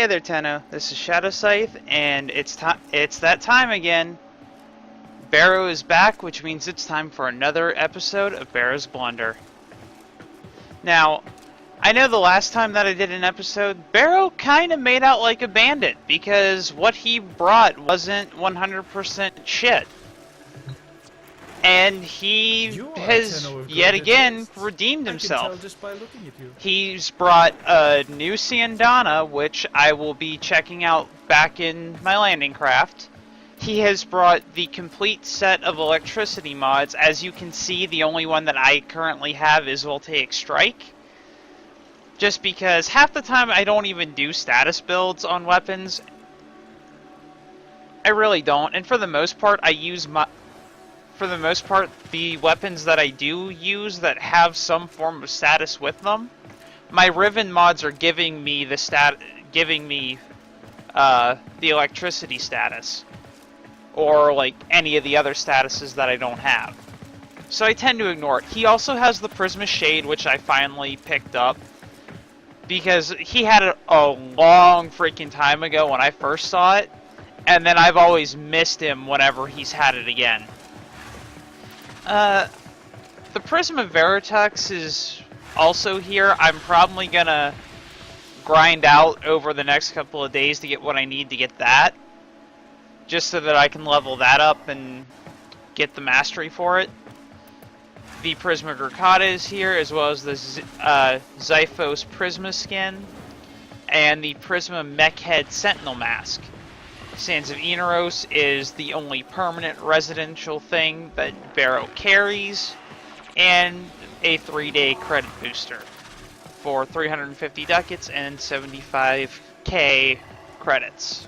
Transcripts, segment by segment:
Hey there, Tenno. This is Shadow Scythe, and it's that time again. Baro is back, which means it's time for another episode of Baro's Blunder. Now, I know the last time that I did an episode, Baro kind of made out like a bandit, because what he brought wasn't 100% shit. And he has, yet again, redeemed himself. Just by looking at you. He's brought a new Siandana, which I will be checking out back in my landing craft. He has brought the complete set of electricity mods. As you can see, the only one that I currently have is Voltaic Strike. Just because half the time I don't even do status builds on weapons. I really don't, and for the most part I use the weapons that I do use that have some form of status with them, my Riven mods are giving me the electricity status, or like any of the other statuses that I don't have. So I tend to ignore it. He also has the Prisma Shade, which I finally picked up because he had it a long freaking time ago when I first saw it, and then I've always missed him whenever he's had it again. The Prism of Veritex is also here. I'm probably gonna grind out over the next couple of days to get what I need to get that, just so that I can level that up and get the mastery for it. The Prisma Gurkata is here, as well as the Zyphos Prisma skin, and the Prisma Mechhead Sentinel Mask. Sands of Eneros is the only permanent residential thing that Baro carries, and a 3-day credit booster for 350 ducats and 75k credits.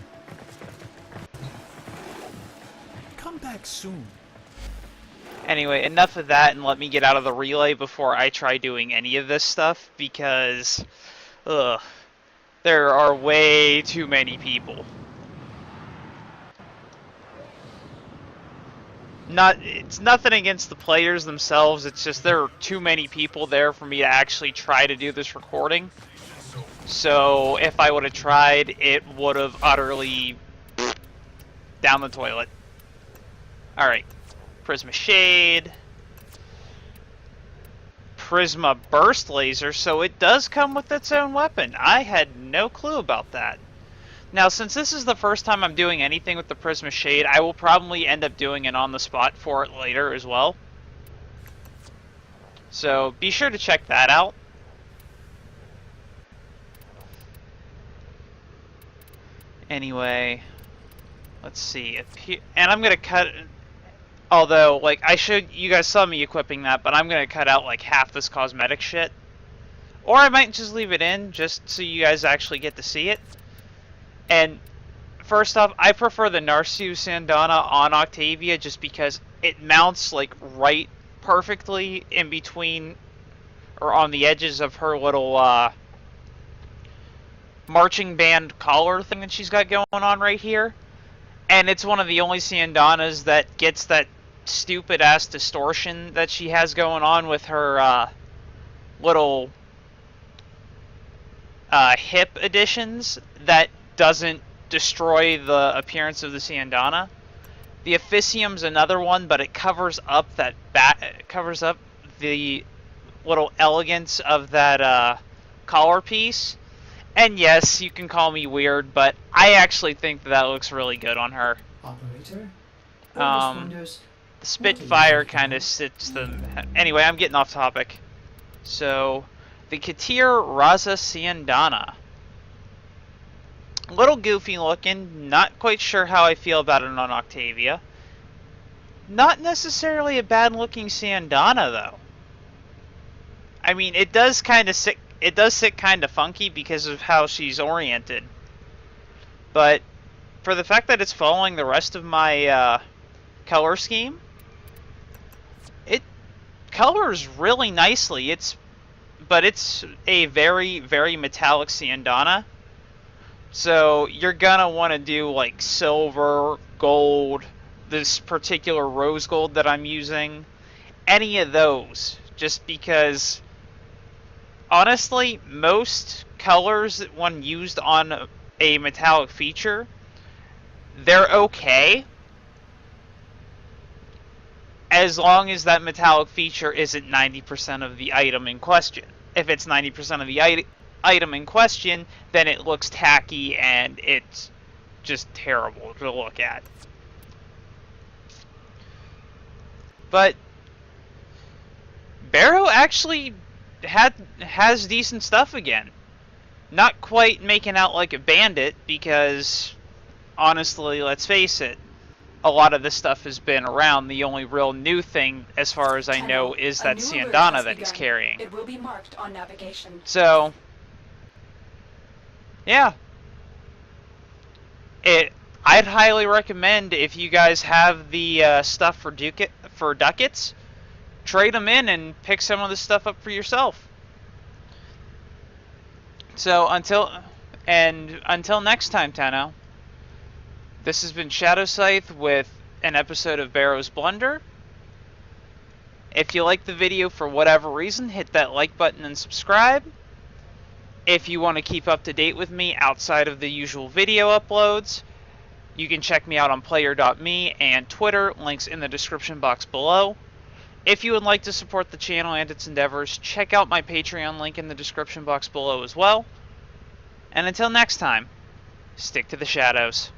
Come back soon. Anyway, enough of that, and let me get out of the relay before I try doing any of this stuff, because there are way too many people. It's nothing against the players themselves, it's just there are too many people there for me to actually try to do this recording. So if I would have tried, it would have utterly down the toilet. Alright, Prisma Shade, Prisma Burst Laser, so it does come with its own weapon. I had no clue about that. Now, since this is the first time I'm doing anything with the Prisma Shade, I will probably end up doing an on-the-spot for it later as well. So, be sure to check that out. Anyway, let's see. And I'm going to cut... Although, like, you guys saw me equipping that, but I'm going to cut out, like, half this cosmetic shit. Or I might just leave it in, just so you guys actually get to see it. And first off, I prefer the Narsu Sandana on Octavia just because it mounts like right perfectly in between or on the edges of her little marching band collar thing that she's got going on right here. And it's one of the only Sandanas that gets that stupid ass distortion that she has going on with her little hip additions that doesn't destroy the appearance of the Siandana. The Officium's another one, but it covers up covers up the little elegance of that collar piece. And yes, you can call me weird, but I actually think that looks really good on her. Operator? The Spitfire kind of sits them. Anyway, I'm getting off topic. So, the Katir Raza Siandana. A little goofy looking, not quite sure how I feel about it on Octavia. Not necessarily a bad looking Siandana though. I mean, it does sit kind of funky because of how she's oriented. But for the fact that it's following the rest of my color scheme, it colors really nicely. But it's a very, very metallic Siandana. So you're gonna want to do like silver, gold, this particular rose gold that I'm using, any of those, just because honestly most colors when used on a metallic feature, they're okay as long as that metallic feature isn't 90% of the item in question. If it's 90% of the item in question, then it looks tacky and it's just terrible to look at. But Baro actually has decent stuff again. Not quite making out like a bandit, because honestly, let's face it, a lot of this stuff has been around. The only real new thing, as far as I know, is that Siandana that he's carrying. It will be marked on navigation. So, yeah. I'd highly recommend, if you guys have the stuff for ducats, trade them in and pick some of the stuff up for yourself. So until next time, Tano, this has been Shadow Scythe with an episode of Baro's Blunder. If you like the video for whatever reason, hit that like button and subscribe. If you want to keep up to date with me outside of the usual video uploads, you can check me out on player.me and Twitter, links in the description box below. If you would like to support the channel and its endeavors, check out my Patreon link in the description box below as well. And until next time, stick to the shadows.